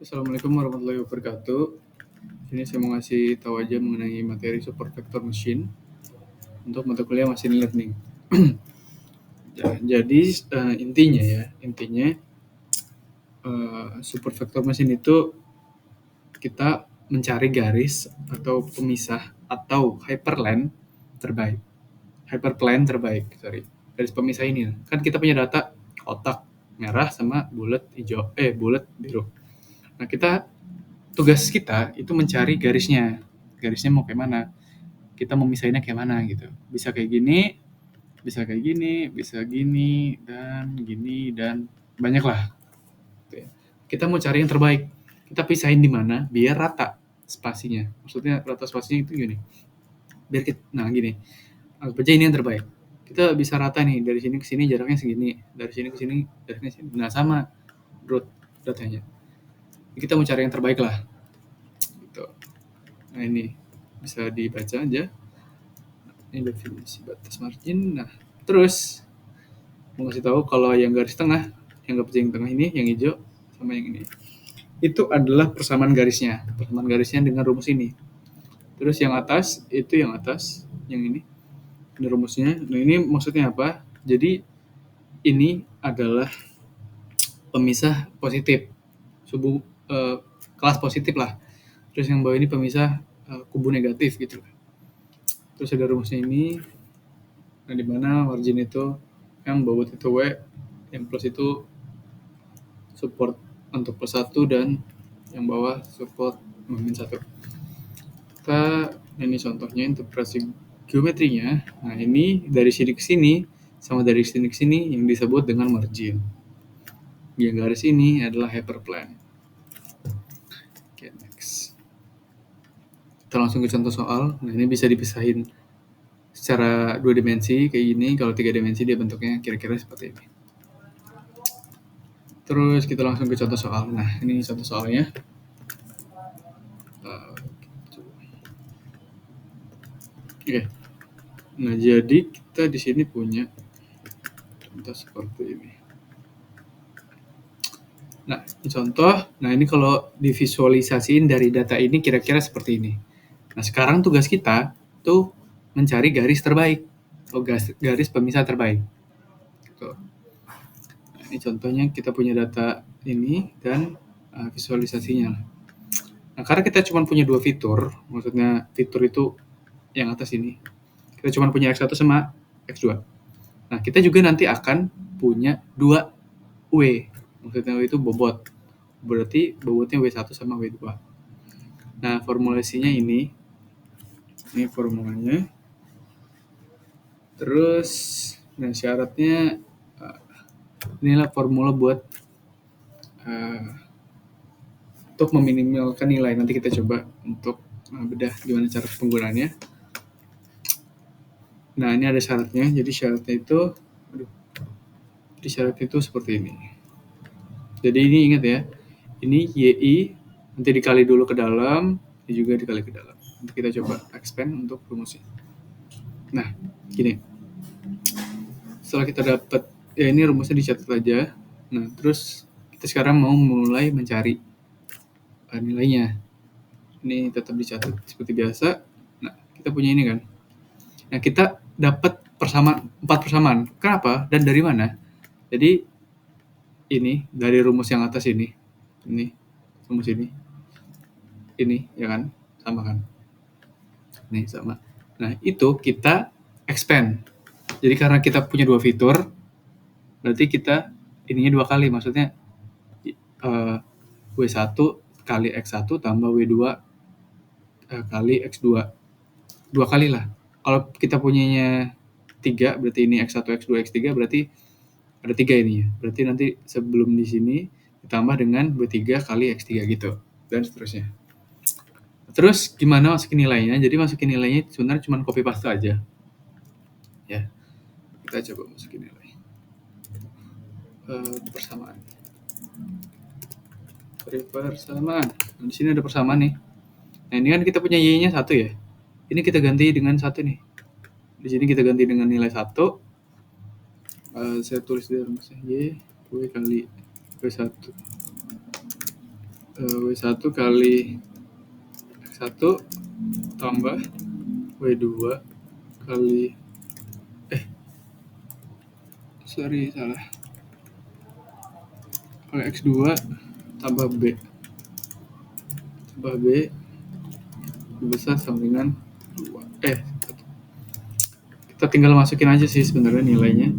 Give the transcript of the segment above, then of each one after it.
Assalamualaikum warahmatullahi wabarakatuh. Ini saya mau ngasih tahu aja mengenai materi support vector machine untuk mata kuliah machine learning. Jadi intinya support vector machine itu kita mencari garis atau pemisah atau hyperplane terbaik, garis pemisah ini. Kan kita punya data kotak merah sama bulat biru. Nah, tugas kita itu mencari garisnya mau kayak mana, kita mau misahinnya kayak mana gitu, bisa kayak gini, bisa kayak gini, bisa gini dan banyak lah gitu ya. Kita mau cari yang terbaik, kita pisahin di mana biar rata spasinya, maksudnya rata spasinya itu gini, nah gini, anggap aja ini yang terbaik, kita bisa rata nih, dari sini ke sini jaraknya segini, dari sini ke sini jaraknya segini, nah sama menurut datanya kita mau cari yang terbaik lah gitu. Nah, ini bisa dibaca aja. Ini definisi batas margin. Nah, terus mau kasih tahu kalau yang garis tengah, yang tengah ini, yang hijau sama yang ini, itu adalah persamaan garisnya dengan rumus ini. Terus yang atas, yang ini rumusnya. Nah, ini maksudnya apa? Jadi ini adalah pemisah positif, subu kelas positif lah. Terus yang bawah ini pemisah kubu negatif gitu. Terus ada rumusnya ini. Nah, di mana margin itu yang bobot itu W, yang plus itu support untuk plus 1 dan yang bawah support min 1. Ini contohnya interpretasi geometrinya. Nah, ini dari sini ke sini sama dari sini ke sini yang disebut dengan margin. Yang garis ini adalah hyperplane. Oke, next. Kita langsung ke contoh soal. Nah, ini bisa dipisahin secara 2 dimensi kayak gini. Kalau 3 dimensi dia bentuknya kira-kira seperti ini. Terus kita langsung ke contoh soal. Nah, ini contoh soalnya. Oke. Nah, jadi kita di sini punya contoh seperti ini. Nah, ini contoh. Nah, ini kalau divisualisasiin dari data ini kira-kira seperti ini. Nah, sekarang tugas kita tuh mencari garis terbaik. Atau garis pemisah terbaik. Gitu. Nah, ini contohnya kita punya data ini dan visualisasinya. Nah, karena kita cuma punya 2 fitur, maksudnya fitur itu yang atas ini. Kita cuma punya X1 sama X2. Nah, kita juga nanti akan punya 2 W. Maksudnya W itu bobot. Berarti bobotnya W1 sama W2. Nah, formulasinya ini formulanya. Terus, nah syaratnya inilah formula buat untuk meminimalkan nilai. Nanti kita coba untuk bedah gimana cara penggunaannya. Nah, ini ada syaratnya. Jadi syaratnya itu seperti ini. Jadi ini ingat ya. Ini YI nanti dikali dulu ke dalam, ini juga dikali ke dalam. Nanti kita coba expand untuk rumusnya. Nah, gini. Setelah kita dapat, ya ini rumusnya dicatat aja. Nah, terus kita sekarang mau mulai mencari nilainya. Ini tetap dicatat seperti biasa. Nah, kita punya ini kan. Nah, kita dapat 4 persamaan. Kenapa? Dan dari mana? Jadi ini dari rumus yang atas ini rumus ini ya kan, sama kan? Nih sama. Nah, itu kita expand. Jadi karena kita punya 2 fitur, berarti kita ininya 2 kali, maksudnya W1 kali X1 tambah W2 kali X2. 2 kali lah. Kalau kita punyanya 3, berarti ini X1, X2, X3, berarti ada 3 ini ya. Berarti nanti sebelum di sini ditambah dengan W3 kali X3 gitu. Dan seterusnya. Terus gimana masukin nilainya? Jadi masukin nilainya sebenarnya cuma copy paste aja. Ya. Kita coba masukin nilai. Persamaan. Nah, di sini ada persamaan nih. Nah, ini kan kita punya Y-nya 1 ya. Ini kita ganti dengan 1 nih. Di sini kita ganti dengan nilai 1. Saya tulis di rumusnya Y W kali W1 W1 kali X1 tambah W2 kali salah kali X2 tambah B besar sama dengan 2. Kita tinggal masukin aja sih sebenarnya nilainya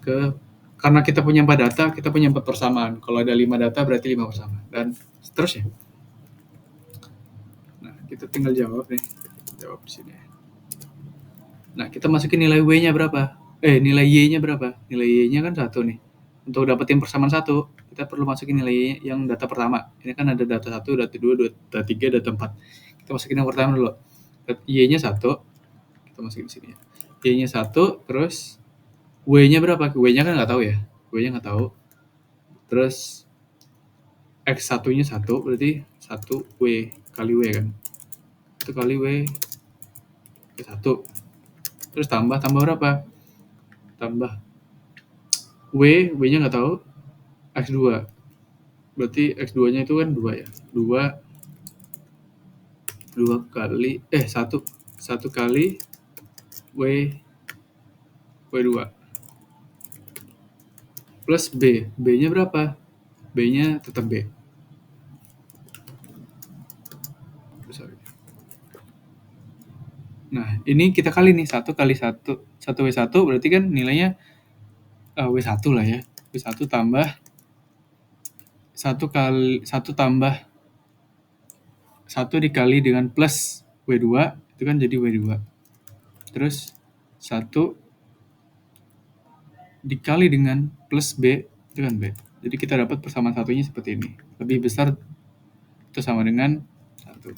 ke, karena kita punya 4 data, kita punya 4 persamaan. Kalau ada 5 data berarti 5 persamaan dan seterusnya. Nah, kita tinggal jawab nih. Jawab di sini. Nah, kita masukin nilai W-nya berapa? Nilai Y-nya berapa? Nilai Y-nya kan 1 nih. Untuk dapetin persamaan 1, kita perlu masukin nilai Y yang data pertama. Ini kan ada data 1, data 2, data 3, data 4. Kita masukin yang pertama dulu. Y-nya 1, kita masukin di sini ya. Y-nya 1, terus W-nya berapa? W-nya kan nggak tahu ya. W-nya nggak tahu. Terus X1-nya 1, berarti 1 W kali W kan. 1 kali W ke 1. Terus tambah berapa? Tambah W-nya nggak tahu. X2. Berarti X2-nya itu kan 2 ya. 2 kali 1 kali W2 plus B-nya berapa? B-nya tetap B. Sorry. Nah, ini kita kali nih 1 kali 1 W1 berarti kan nilainya W1 lah ya. W1 tambah 1 tambah 1 dikali dengan plus W2 itu kan jadi W2. Terus 1 dikali dengan plus B itu kan B. Jadi kita dapat persamaan satunya seperti ini. Lebih besar itu sama dengan 1.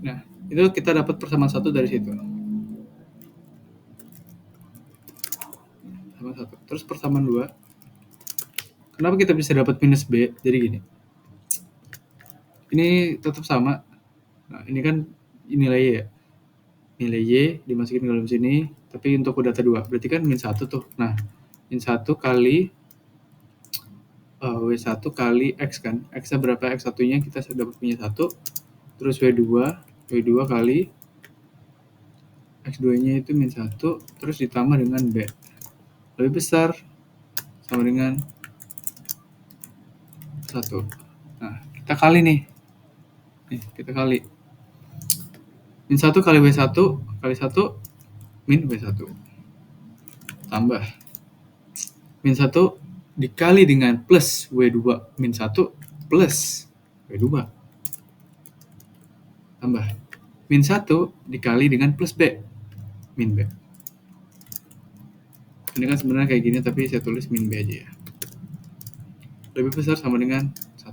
Nah, itu kita dapat persamaan 1 dari situ. Persamaan 1. Terus persamaan 2. Kenapa kita bisa dapat minus B? Jadi gini. Ini tetap sama. Nah, ini kan nilai Y ya. Nilai Y dimasukin ke dalam sini, tapi untuk data 2. Berarti kan min 1 tuh. Nah, min 1 kali W1 kali X kan. X-nya berapa? X1-nya kita dapat punya 1. Terus W2 kali X2-nya itu min 1. Terus ditambah dengan B. Lebih besar sama dengan 1. Nah, kita kali nih. Kita kali. Min 1 kali W1 kali 1 min W1. Tambah. Min 1 dikali dengan plus W2 min 1 plus W2. Tambah. Min 1 dikali dengan plus B min B. Ini kan sebenarnya kayak gini tapi saya tulis min B aja ya. Lebih besar sama dengan 1.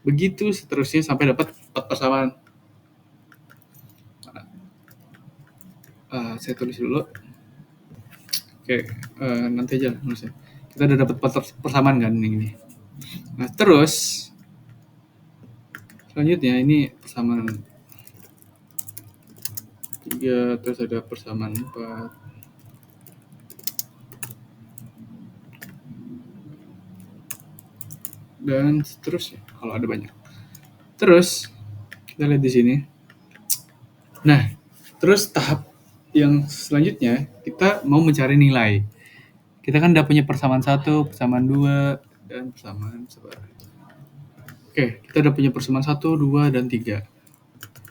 Begitu seterusnya sampai dapat 4 persamaan. Saya tulis dulu. Oke, nanti aja nulisnya. Kita udah dapat 4 persamaan kan ini. Nah, terus selanjutnya ini persamaan 3, terus ada persamaan 4. Dan seterusnya kalau ada banyak. Terus kita lihat di sini. Nah, terus tahap yang selanjutnya kita mau mencari nilai. Kita kan udah punya persamaan 1, persamaan 2, dan persamaan sebar. Oke, kita udah punya persamaan 1, 2, dan 3.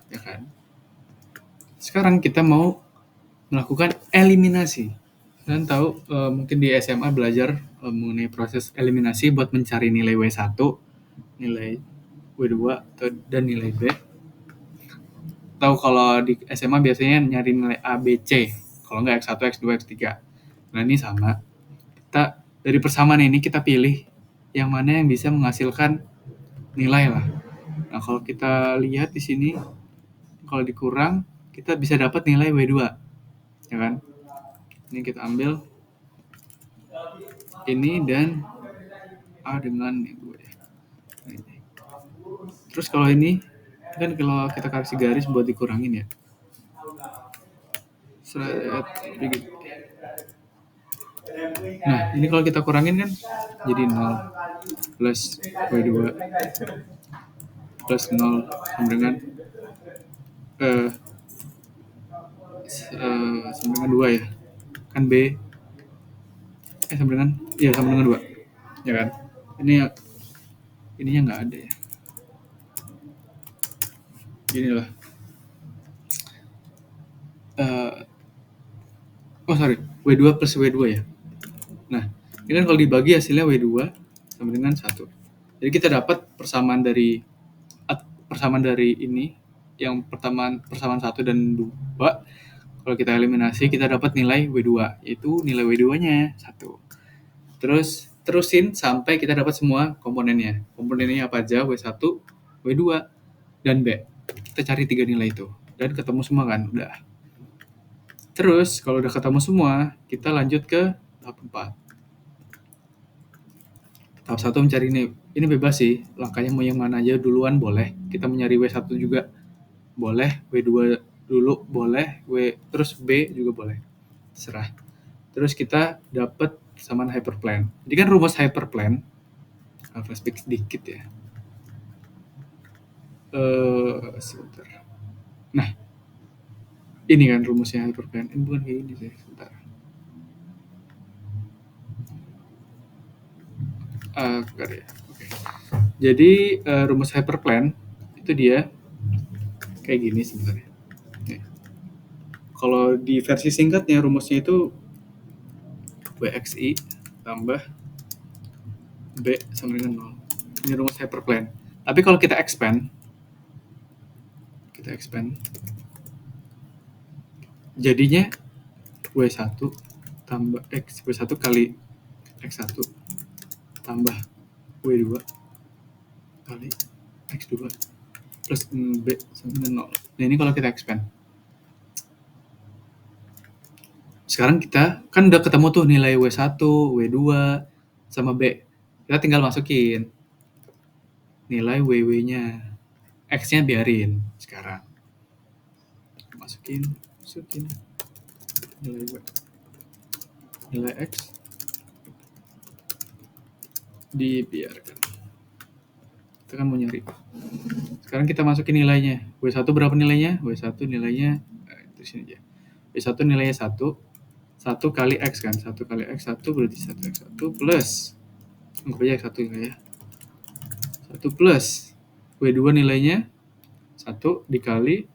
Ya kan? Sekarang kita mau melakukan eliminasi. Kalian tahu mungkin di SMA belajar mengenai proses eliminasi buat mencari nilai W1, nilai W2, dan nilai B. Tahu kalau di SMA biasanya nyari nilai A, B, C. Kalau nggak X1, X2, X3. Nah, ini sama. Kita dari persamaan ini kita pilih yang mana yang bisa menghasilkan nilai lah. Nah, kalau kita lihat di sini, kalau dikurang, kita bisa dapat nilai W2. Ya kan? Ini kita ambil ini dan A dengan yang 2 ya. Terus kalau ini kan kalau kita kasih garis buat dikurangin ya. Seret, begitu. Nah, ini kalau kita kurangin kan jadi 0 plus W2 plus 0 sama dengan eh, sama dengan 2 ya. Kan B sama dengan sama dengan 2. Ya kan? Ini ininya nggak ada ya. Inilah. Sorry, W2 plus W2 ya. Nah, ini kan kalau dibagi hasilnya W2 sama dengan 1. Jadi kita dapat persamaan dari ini yang persamaan 1 dan 2. Kalau kita eliminasi kita dapat nilai W2, yaitu nilai W2-nya 1. Terus terusin sampai kita dapat semua komponennya. Komponennya apa aja? W1, W2, dan B. Kita cari 3 nilai itu dan ketemu semua kan? Udah. Terus kalau udah ketemu semua, kita lanjut ke tahap 4. Tahap 1 mencari ini bebas sih, langkahnya mau yang mana aja duluan boleh. Kita mencari W1 juga boleh, W2 dulu boleh, terus B juga boleh. Terserah. Terus kita dapat persamaan hyperplane. Jadi kan rumus hyperplane, flashback sedikit ya. Sebentar. Nah, ini kan rumusnya hyperplane. Ini bukan kayak ini sih, sebentar. Okay. Jadi rumus hyperplane itu dia kayak gini sebenarnya. Kalau di versi singkatnya rumusnya itu WXI tambah B sama dengan 0. Ini rumus hyperplane. Tapi kalau kita expand jadinya W1 tambah W1 kali X1 tambah W2 kali X2 plus B sama dengan 0. Nah, ini kalau kita expand. Sekarang kita kan udah ketemu tuh nilai W1, W2, sama B. Kita tinggal masukin nilai WW-nya. X-nya biarin sekarang. Masukin nilai W. Nilai X dibiarkan. Kita kan mau nyari. Sekarang kita masukin nilainya. W1 berapa nilainya? W1 nilainya di sini aja. W1 nilainya 1. 1 kali X kan. 1 kali X1 berarti 1X1 plus. Anggap aja X1 ya. 1 plus. W2 nilainya 1 dikali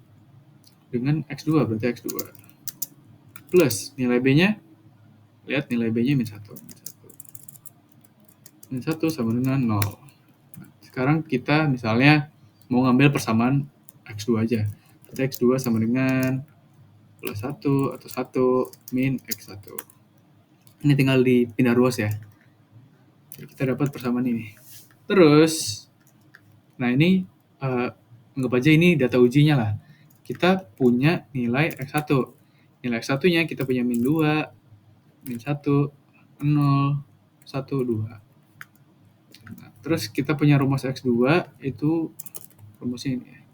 dengan X2 berarti X2. Plus nilai B-nya. Lihat nilai B-nya min 1. Min 1 sama dengan 0. Sekarang kita misalnya mau ngambil persamaan X2 aja. Berarti X2 sama dengan plus 1 atau 1 min X1. Ini tinggal dipindah ruas ya. Jadi kita dapat persamaan ini. Terus, nah ini anggap aja ini data ujinya lah. Kita punya nilai X1. Nilai X1-nya kita punya min 2, min 1, 0, 1, 2. Nah, terus kita punya rumus X2 itu rumusnya ini.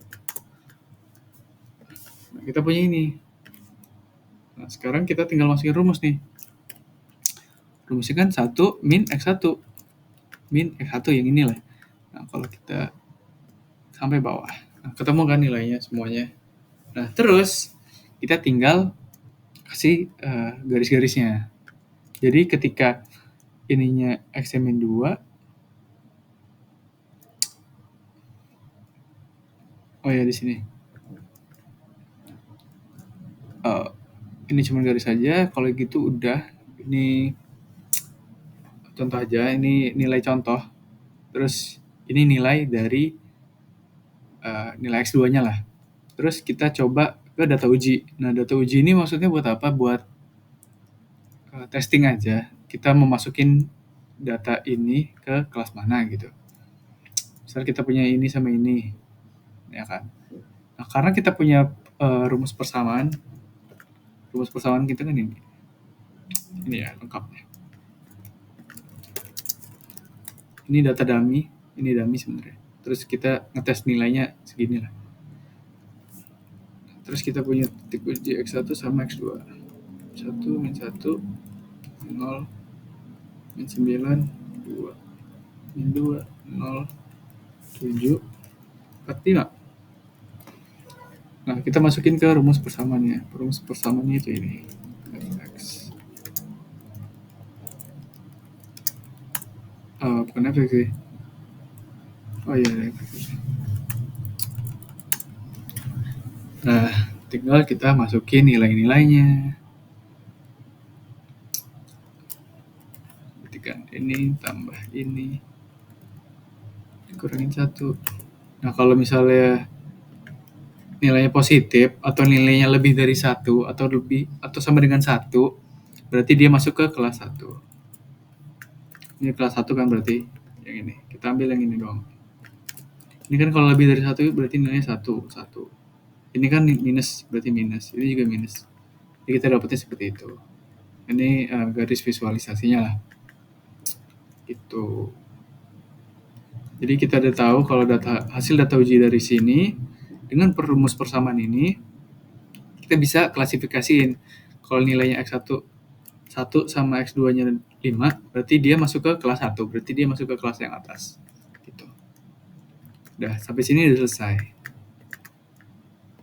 Nah, kita punya ini. Nah, sekarang kita tinggal masukin rumus nih. Rumusnya kan 1 min X1. Min X1 yang inilah. Nah, kalau kita sampai bawah. Nah, ketemu kan nilainya semuanya. Nah, terus kita tinggal kasih garis-garisnya. Jadi ketika ininya X min 2. Oh ya, di sini. Ini cuma garis saja. Kalau gitu udah. Ini contoh aja. Ini nilai contoh. Terus ini nilai dari nilai X2-nya lah. Terus kita coba ke data uji. Nah, data uji ini maksudnya buat apa? Buat testing aja. Kita memasukin data ini ke kelas mana gitu. Misal kita punya ini sama ini. Ya kan? Nah, karena kita punya rumus persamaan kita kan ini. Ini ya lengkapnya. Ini data dummy, ini dummy sebenarnya. Terus kita ngetes nilainya segini lah. Terus kita punya titik uji X1 sama X2. 1 min 1 0 min 9 2 min 2 0 7 45. Nah, kita masukin ke rumus persamaannya. Rumus persamaannya itu ini. Fx. Bukan fx sih. Oh iya, fx. Nah, tinggal kita masukin nilai-nilainya. Ketikkan ini tambah ini dikurangin 1. Nah, kalau misalnya nilainya positif atau nilainya lebih dari 1 atau sama dengan 1, berarti dia masuk ke kelas 1. Ini kelas 1 kan berarti yang ini. Kita ambil yang ini doang. Ini kan kalau lebih dari 1 berarti nilainya 1. Ini kan minus, berarti minus. Ini juga minus. Jadi kita dapatnya seperti itu. Ini garis visualisasinya lah. Gitu. Jadi kita udah tahu kalau hasil data uji dari sini dengan rumus persamaan ini kita bisa klasifikasiin kalau nilainya X1 1 sama X2-nya 5, berarti dia masuk ke kelas 1, berarti dia masuk ke kelas yang atas. Gitu. Udah, sampai sini udah selesai.